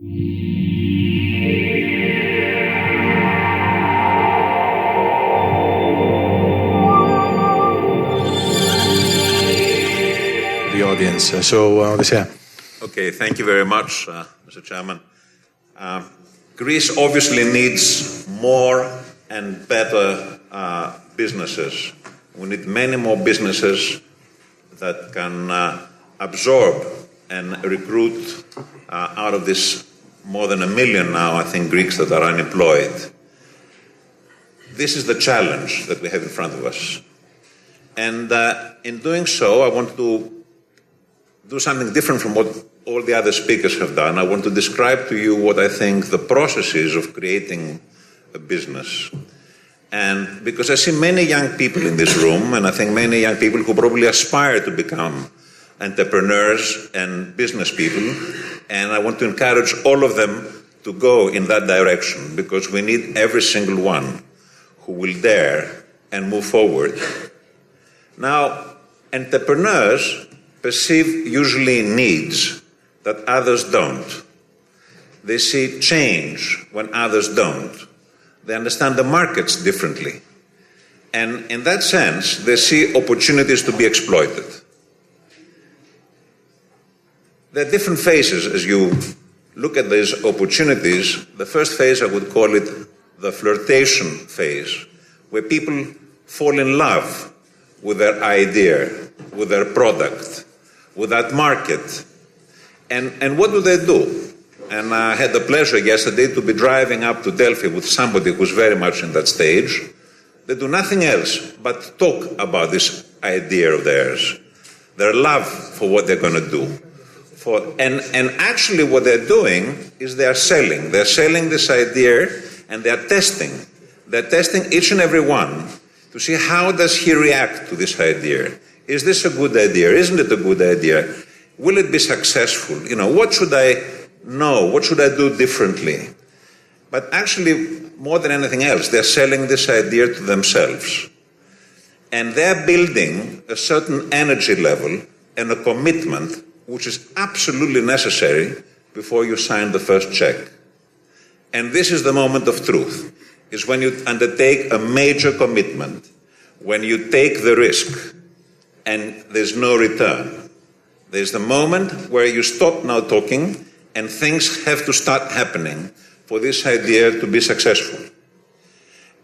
The audience. Okay, thank you very much, Mr. Chairman. Greece obviously needs more and better businesses. We need many more businesses that can absorb and recruit out of this more than 1 million now, I think, Greeks that are unemployed. This is the challenge that we have in front of us. And in doing so, I want to do something different from what all the other speakers have done. I want to describe to you what I think the process is of creating a business. And because I see many young people in this room, and I think many young people who probably aspire to become entrepreneurs and business people, and I want to encourage all of them to go in that direction, because we need every single one who will dare and move forward. Now, entrepreneurs perceive usually needs that others don't. They see change when others don't. They understand the markets differently. And in that sense, they see opportunities to be exploited. There are different phases as you look at these opportunities. The first phase, I would call it the flirtation phase, where people fall in love with their idea, with their product, with that market. And what do they do? And I had the pleasure yesterday to be driving up to Delphi with somebody who's very much in that stage. They do nothing else but talk about this idea of theirs, their love for what they're going to do. And actually what they're doing is they are selling. They're selling this idea, and they're testing. They're testing each and every one to see how does he react to this idea. Is this a good idea? Isn't it a good idea? Will it be successful? You know, what should I know? What should I do differently? But actually, more than anything else, they're selling this idea to themselves. And they're building a certain energy level and a commitment which is absolutely necessary before you sign the first check. And this is the moment of truth, is when you undertake a major commitment, when you take the risk and there's no return. There's the moment where you stop now talking and things have to start happening for this idea to be successful.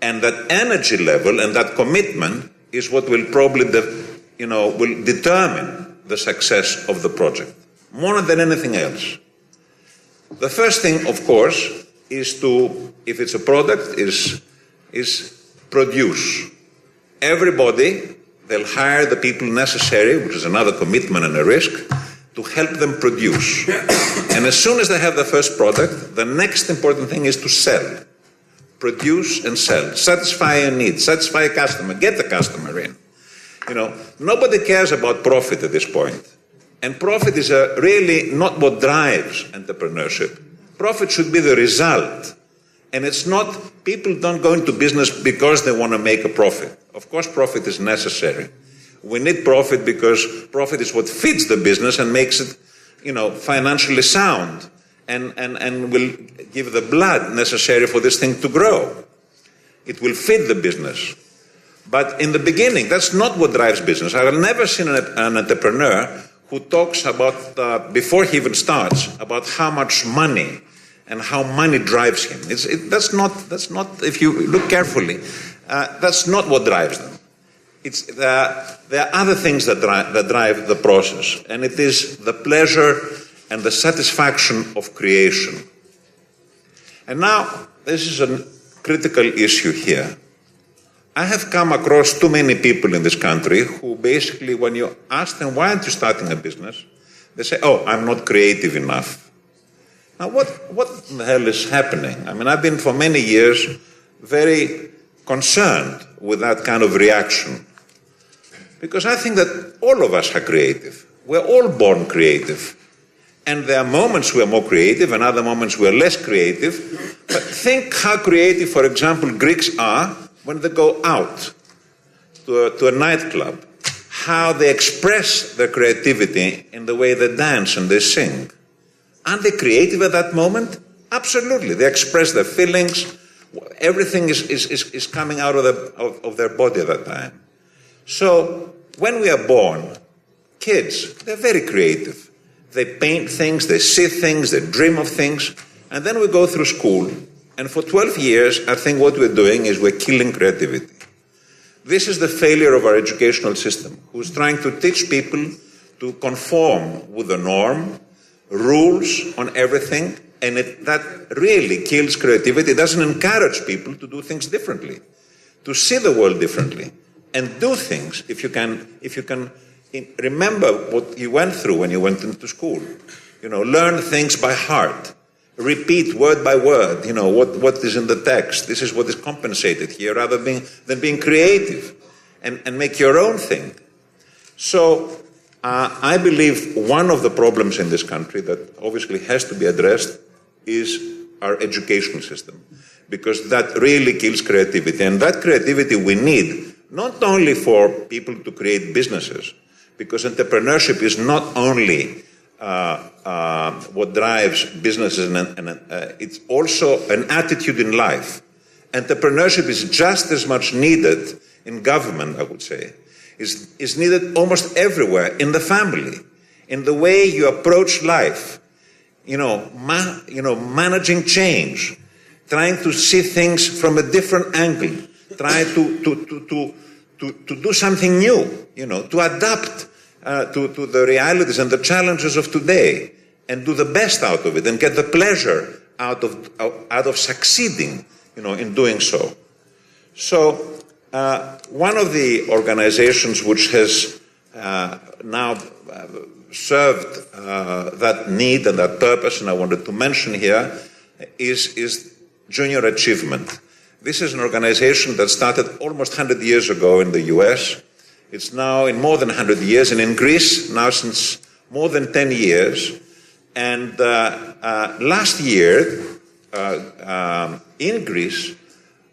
And that energy level and that commitment is what will probably, will determine the success of the project, more than anything else. The first thing, of course, is to, if it's a product, is produce. Everybody, they'll hire the people necessary, which is another commitment and a risk, to help them produce. And as soon as they have the first product, the next important thing is to sell. Produce and sell. Satisfy a need, satisfy a customer, get the customer in. You know, nobody cares about profit at this point. And profit is really not what drives entrepreneurship. Profit should be the result. And it's not, people don't go into business because they want to make a profit. Of course, profit is necessary. We need profit because profit is what feeds the business and makes it, financially sound and will give the blood necessary for this thing to grow. It will feed the business. But in the beginning, that's not what drives business. I have never seen an entrepreneur who talks about, before he even starts, about how much money and how money drives him. That's not, if you look carefully, that's not what drives them. There are other things that drive the process, and it is the pleasure and the satisfaction of creation. And now, this is a critical issue here. I have come across too many people in this country who basically, when you ask them, why aren't you starting a business? They say, oh, I'm not creative enough. Now, what the hell is happening? I mean, I've been for many years very concerned with that kind of reaction. Because I think that all of us are creative. We're all born creative. And there are moments we're more creative and other moments we're less creative. But think how creative, for example, Greeks are when they go out to a nightclub. How they express their creativity in the way they dance and they sing. Aren't they creative at that moment? Absolutely. They express their feelings. Everything is coming out of their body at that time. So when we are born, kids, they're very creative. They paint things, they see things, they dream of things. And then we go through school. And for 12 years, I think what we're doing is we're killing creativity. This is the failure of our educational system, who's trying to teach people to conform with the norm, rules on everything, and that really kills creativity. It doesn't encourage people to do things differently, to see the world differently, and do things if you can remember what you went through when you went into school. Learn things by heart. Repeat word by word, what is in the text. This is what is compensated here, rather than being creative and make your own thing. So I believe one of the problems in this country that obviously has to be addressed is our education system, because that really kills creativity. And that creativity we need not only for people to create businesses, because entrepreneurship is not only what drives businesses, and it's also an attitude in life. Entrepreneurship is just as much needed in government, I would say. Is needed almost everywhere, in the family, in the way you approach life. Managing change, trying to see things from a different angle, try to do something new, to adapt to the realities and the challenges of today, and do the best out of it, and get the pleasure out of succeeding, in doing so. So one of the organizations which has now served that need and that purpose, and I wanted to mention here, is Junior Achievement. This is an organization that started almost 100 years ago in the US. It's now in more than 100 years, and in Greece now since more than 10 years. And last year, in Greece,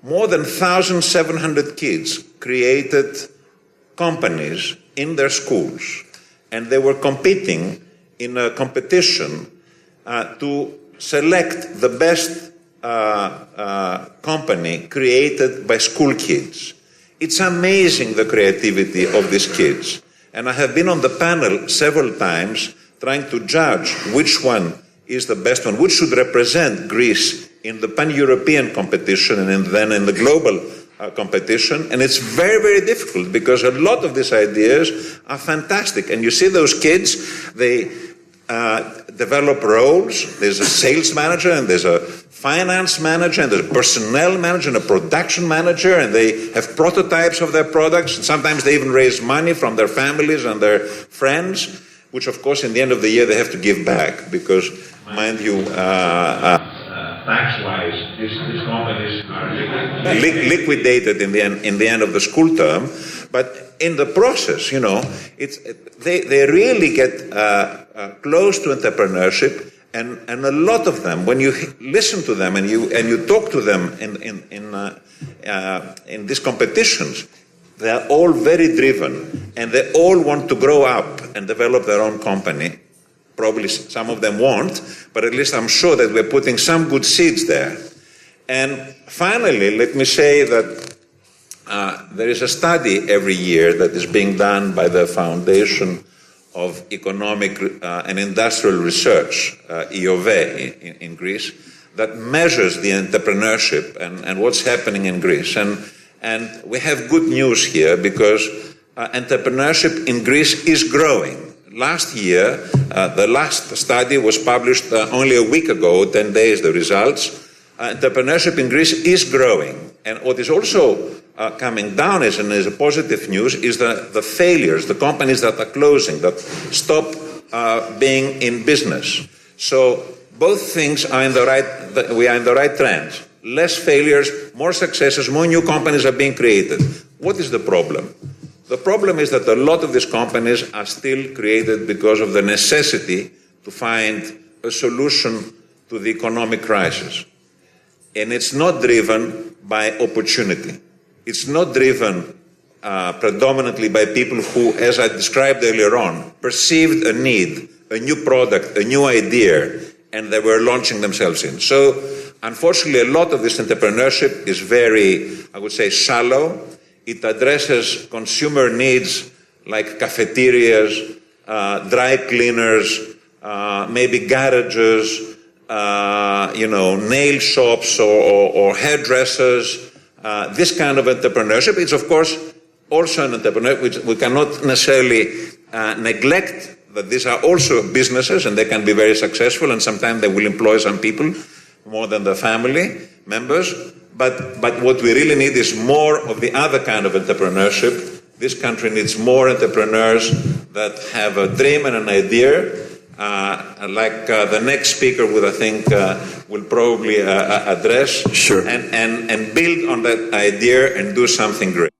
more than 1,700 kids created companies in their schools. And they were competing in a competition to select the best company created by school kids. It's amazing, the creativity of these kids. And I have been on the panel several times trying to judge which one is the best one, which should represent Greece in the pan-European competition and then in the global competition. And it's very, very difficult, because a lot of these ideas are fantastic. And you see those kids, they develop roles. There's a sales manager, and there's a finance manager, and there's a personnel manager, and a production manager, and they have prototypes of their products. And sometimes they even raise money from their families and their friends, which of course in the end of the year they have to give back, because, mind you, tax-wise, these companies are liquidated in the end of the school term. But in the process, they really get close to entrepreneurship, and a lot of them, when you listen to them and you talk to them in these competitions, they are all very driven, and they all want to grow up and develop their own company. Probably some of them won't, but at least I'm sure that we're putting some good seeds there. And finally, let me say that there is a study every year that is being done by the Foundation of Economic and Industrial Research, EOV, in Greece, that measures the entrepreneurship and what's happening in Greece. And we have good news here, because entrepreneurship in Greece is growing. Last year, the last study was published only a week ago, 10 days, the results. Entrepreneurship in Greece is growing. And what is also coming down is a positive news is the failures, the companies that are closing, that stop being in business. So both things are we are in the right trend. Less failures, more successes, more new companies are being created. What is the problem? The problem is that a lot of these companies are still created because of the necessity to find a solution to the economic crisis. And it's not driven by opportunity. It's not driven predominantly by people who, as I described earlier on, perceived a need, a new product, a new idea, and they were launching themselves in. So, unfortunately, a lot of this entrepreneurship is very, I would say, shallow. It addresses consumer needs like cafeterias, dry cleaners, maybe garages, nail shops or hairdressers. This kind of entrepreneurship is, of course, also an entrepreneurship which we cannot necessarily neglect, that these are also businesses and they can be very successful, and sometimes they will employ some people more than the family members. But what we really need is more of the other kind of entrepreneurship. This country needs more entrepreneurs that have a dream and an idea, like the next speaker would, I think, will probably address. Sure. And build on that idea and do something great.